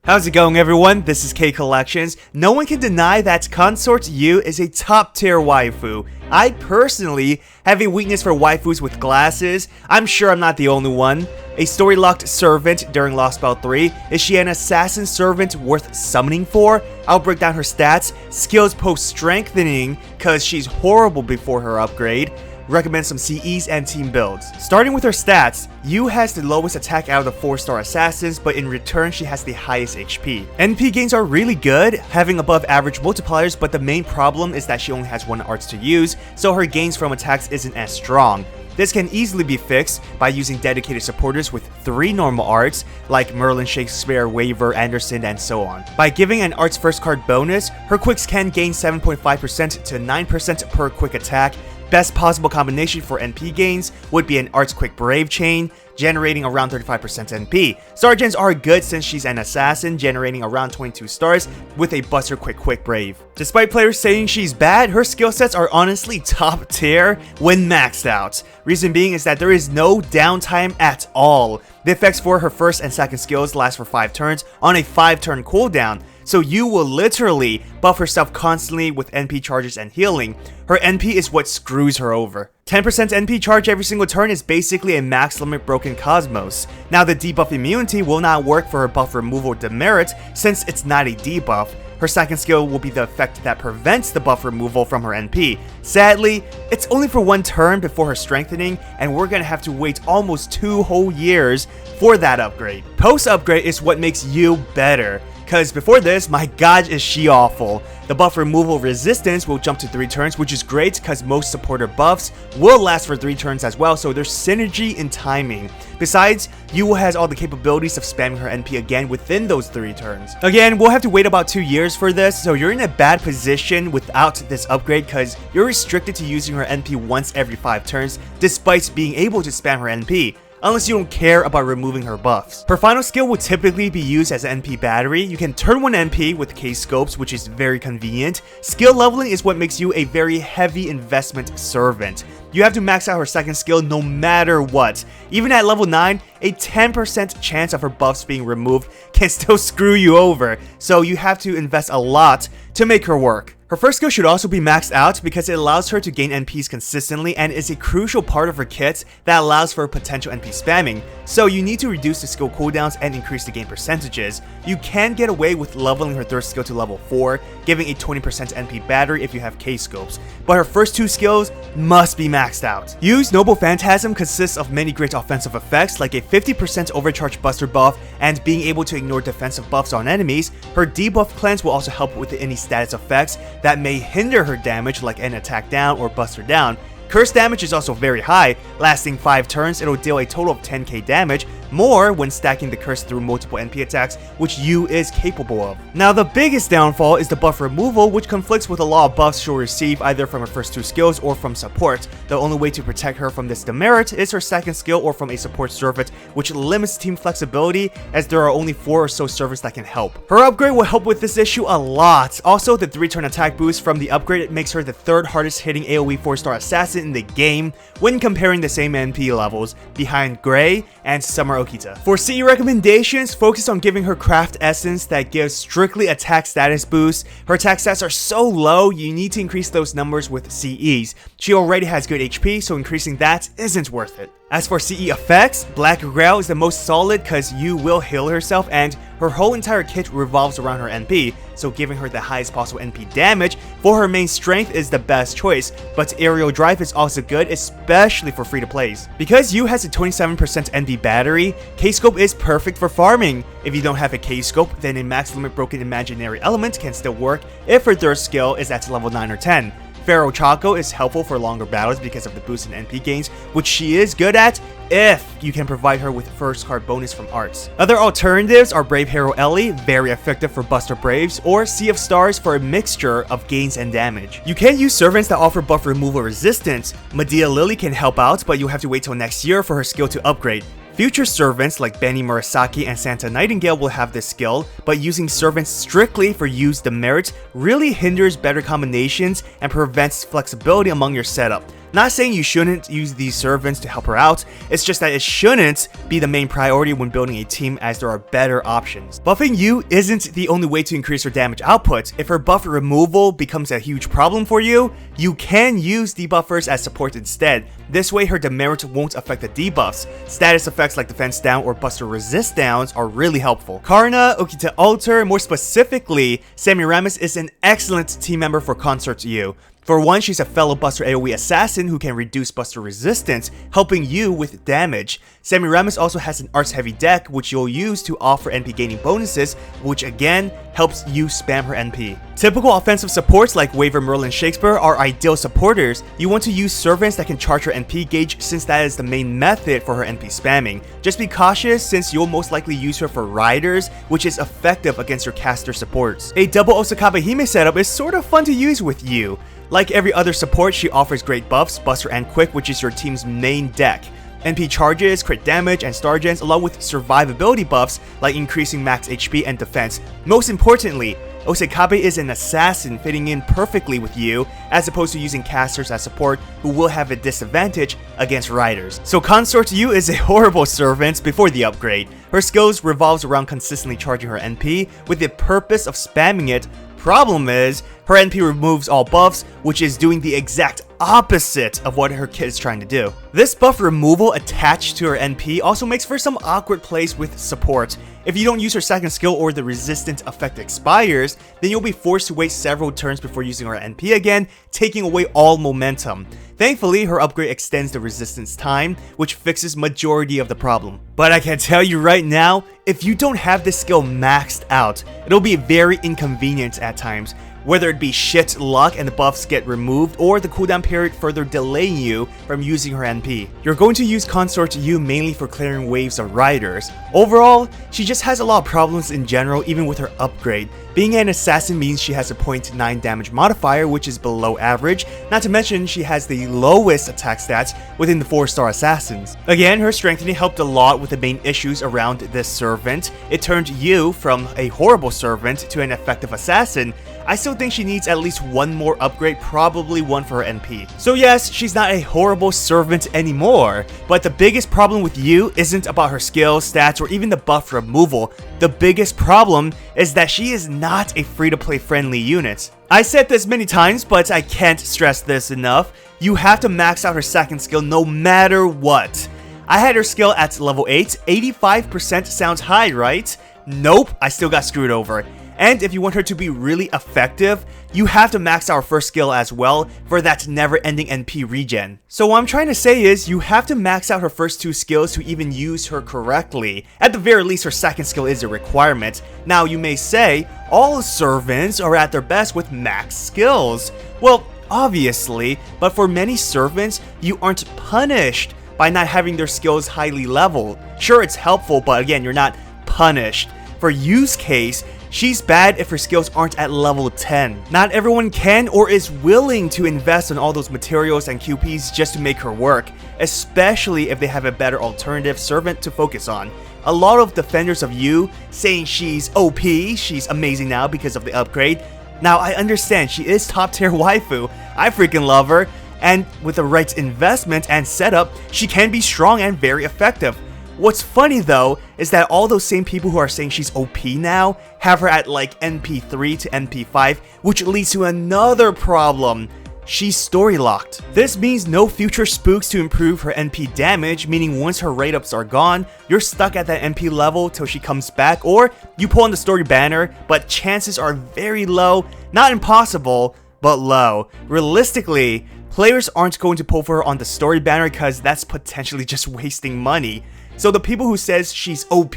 How's it going, everyone? This is K Collections. No one can deny that Consort Yu is a top tier waifu. I personally have a weakness for waifus with glasses. I'm sure I'm not the only one. A story-locked servant during Lostbelt 3. Is she an assassin servant worth summoning for? I'll break down her stats, skills post-strengthening, cause she's horrible before her upgrade. Recommend some CEs and team builds. Starting with her stats, Yu has the lowest attack out of the 4-star assassins, but in return she has the highest HP. NP gains are really good, having above average multipliers, but the main problem is that she only has one arts to use, so her gains from attacks isn't as strong. This can easily be fixed by using dedicated supporters with 3 normal arts, like Merlin, Shakespeare, Waver, Anderson, and so on. By giving an arts first card bonus, her quicks can gain 7.5% to 9% per quick attack. Best possible combination for NP gains would be an Arts Quick Brave chain, generating around 35% NP. Sergeants are good since she's an assassin, generating around 22 stars with a Buster Quick Brave. Despite players saying she's bad, her skill sets are honestly top tier when maxed out. Reason being is that there is no downtime at all. The effects for her first and second skills last for 5 turns on a 5-turn cooldown. So you will literally buff herself constantly with NP charges and healing. Her NP is what screws her over. 10% NP charge every single turn is basically a max limit broken Cosmos. Now the debuff immunity will not work for her buff removal demerit since it's not a debuff. Her second skill will be the effect that prevents the buff removal from her NP. Sadly, it's only for 1 turn before her strengthening, and we're gonna have to wait almost 2 whole years for that upgrade. Post upgrade is what makes Yu better. Cause before this, my god is she awful. The buff removal resistance will jump to 3 turns, which is great cause most supporter buffs will last for 3 turns as well, so there's synergy in timing. Besides, Yu has all the capabilities of spamming her NP again within those 3 turns. Again, we'll have to wait about 2 years for this, so you're in a bad position without this upgrade cause you're restricted to using her NP once every 5 turns, despite being able to spam her NP. Unless you don't care about removing her buffs. Her final skill will typically be used as an NP battery. You can turn 1 NP with K-scopes, which is very convenient. Skill leveling is what makes you a very heavy investment servant. You have to max out her second skill no matter what. Even at level 9, a 10% chance of her buffs being removed can still screw you over, so you have to invest a lot to make her work. Her first skill should also be maxed out because it allows her to gain NPs consistently and is a crucial part of her kit that allows for potential NP spamming, so you need to reduce the skill cooldowns and increase the gain percentages. You can get away with leveling her third skill to level 4, giving a 20% NP battery if you have K-scopes, but her first 2 skills must be maxed out. Yu's Noble Phantasm consists of many great offensive effects like a 50% overcharge buster buff and being able to ignore defensive buffs on enemies. Her debuff cleanse will also help with any status effects that may hinder her damage like an attack down or buster down. Curse damage is also very high, lasting 5 turns. It'll deal a total of 10k damage, more when stacking the curse through multiple NP attacks, which Yu is capable of. Now the biggest downfall is the buff removal, which conflicts with a lot of buffs she'll receive either from her first 2 skills or from support. The only way to protect her from this demerit is her second skill or from a support servant, which limits team flexibility as there are only 4 or so servants that can help. Her upgrade will help with this issue a lot. Also, the 3-turn attack boost from the upgrade makes her the 3rd hardest hitting AoE 4-star assassin in the game when comparing the same NP levels, behind Gray and Summer Okita. For CE recommendations, focus on giving her craft essence that gives strictly attack status boosts. Her attack stats are so low, you need to increase those numbers with CEs. She already has good HP, so increasing that isn't worth it. As for CE effects, Black Grail is the most solid cause Yu will heal herself and her whole entire kit revolves around her NP, so giving her the highest possible NP damage for her main strength is the best choice, but Aerial Drive is also good, especially for free-to-plays. Because Yu has a 27% NP battery, K-scope is perfect for farming. If you don't have a K-scope, then a max limit broken imaginary element can still work if her third skill is at level 9 or 10. Pharaoh Chaco is helpful for longer battles because of the boost in NP gains, which she is good at if you can provide her with first card bonus from arts. Other alternatives are Brave Hero Ellie, very effective for Buster Braves, or Sea of Stars for a mixture of gains and damage. You can use servants that offer buff removal resistance. Medea Lily can help out, but you'll have to wait till next year for her skill to upgrade. Future servants like Benny Murasaki and Santa Nightingale will have this skill, but using servants strictly for use demerit really hinders better combinations and prevents flexibility among your setup. Not saying you shouldn't use these servants to help her out, it's just that it shouldn't be the main priority when building a team, as there are better options. Buffing Yu isn't the only way to increase her damage output. If her buff removal becomes a huge problem for you, you can use debuffers as support instead. This way her demerit won't affect the debuffs. Status effects like defense down or buster resist downs are really helpful. Karna, Okita Alter, more specifically, Sammy Rammus is an excellent team member for Consort Yu. For one, she's a fellow Buster AoE assassin who can reduce Buster resistance, helping you with damage. Sammy Rammus also has an arts heavy deck which you'll use to offer NP gaining bonuses, which again helps you spam her NP. Typical offensive supports like Waver, Merlin, Shakespeare are ideal supporters. You want to use servants that can charge her NP gauge, since that is the main method for her NP spamming. Just be cautious since you'll most likely use her for riders, which is effective against your caster supports. A double Osakabe Hime setup is sort of fun to use with you. Like every other support, she offers great buffs, Buster and Quick, which is your team's main deck. NP charges, crit damage, and star gens, along with survivability buffs like increasing max HP and defense. Most importantly, Osakabe is an assassin, fitting in perfectly with you, as opposed to using casters as support who will have a disadvantage against riders. So Consort Yu is a horrible servant before the upgrade. Her skills revolves around consistently charging her NP with the purpose of spamming it. Problem is, her NP removes all buffs, which is doing the exact opposite of what her kit is trying to do. This buff removal attached to her NP also makes for some awkward plays with support. If you don't use her second skill or the resistant effect expires, then you'll be forced to wait several turns before using her NP again, taking away all momentum. Thankfully, her upgrade extends the resistance time, which fixes majority of the problem. But I can tell you right now, if you don't have this skill maxed out, it'll be very inconvenient at times. Whether it be shit luck and the buffs get removed, or the cooldown period further delaying you from using her NP. You're going to use Consort Yu mainly for clearing waves of riders. Overall, she just has a lot of problems in general, even with her upgrade. Being an assassin means she has a 0.9 damage modifier, which is below average, not to mention she has the lowest attack stats within the 4-star assassins. Again, her strengthening helped a lot with the main issues around this servant. It turned Yu from a horrible servant to an effective assassin. I still think she needs at least one more upgrade, probably one for her NP. So yes, she's not a horrible servant anymore, but the biggest problem with Yu isn't about her skills, stats, or even the buff removal. The biggest problem is that she is not a free-to-play friendly unit. I said this many times, but I can't stress this enough. You have to max out her second skill no matter what. I had her skill at level 8, 85% sounds high, right? Nope, I still got screwed over. And if you want her to be really effective, you have to max out her first skill as well for that never-ending NP regen. So what I'm trying to say is, you have to max out her first two skills to even use her correctly. At the very least, her second skill is a requirement. Now you may say, all servants are at their best with max skills. Well, obviously, but for many servants, you aren't punished by not having their skills highly leveled. Sure, it's helpful, but again, you're not punished. For Yu's case, she's bad if her skills aren't at level 10. Not everyone can or is willing to invest in all those materials and QPs just to make her work, especially if they have a better alternative servant to focus on. A lot of defenders of Yu saying she's OP, she's amazing now because of the upgrade. Now I understand, she is top tier waifu, I freaking love her, and with the right investment and setup, she can be strong and very effective. What's funny though, is that all those same people who are saying she's OP now have her at like NP3 to NP5, which leads to another problem. She's story locked. This means no future spooks to improve her NP damage, meaning once her rate ups are gone, you're stuck at that NP level till she comes back, or you pull on the story banner, but chances are very low, not impossible, but low. Realistically, players aren't going to pull for her on the story banner because that's potentially just wasting money. So the people who says she's OP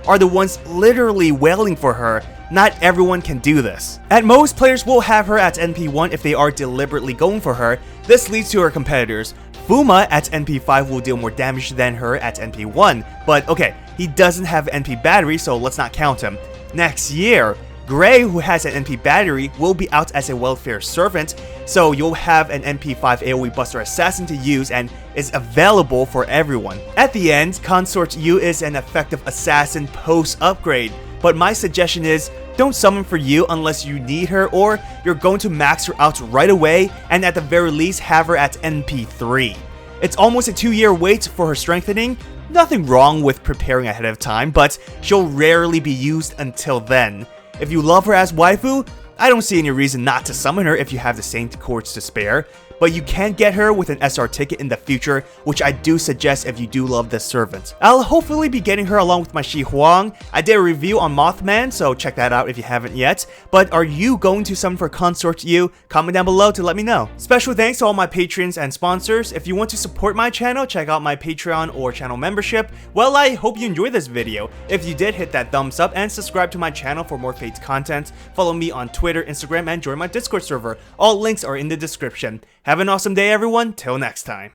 are the ones literally wailing for her. Not everyone can do this. At most, players will have her at NP1 if they are deliberately going for her. This leads to her competitors. Fuma at NP5 will deal more damage than her at NP1, but okay, he doesn't have NP battery, so let's not count him. Next year, Gray, who has an NP battery, will be out as a welfare servant, so you'll have an NP5 AoE Buster Assassin to use and is available for everyone. At the end, Consort Yu is an effective assassin post-upgrade, but my suggestion is Don't summon for Yu unless you need her or you're going to max her out right away and at the very least have her at NP3. It's almost a 2-year wait for her strengthening. Nothing wrong with preparing ahead of time, but she'll rarely be used until then. If you love her as waifu, I don't see any reason not to summon her if you have the Saint Quartz to spare, but you can get her with an SR ticket in the future, which I do suggest if you do love this servant. I'll hopefully be getting her along with my Shi Huang. I did a review on Mothman, so check that out if you haven't yet. But are you going to summon for Consort Yu? Comment down below to let me know. Special thanks to all my patrons and sponsors. If you want to support my channel, check out my Patreon or channel membership. Well, I hope you enjoyed this video. If you did, hit that thumbs up and subscribe to my channel for more Fate content. Follow me on Twitter, Instagram, and join my Discord server. All links are in the description. Have an awesome day, everyone. Till next time.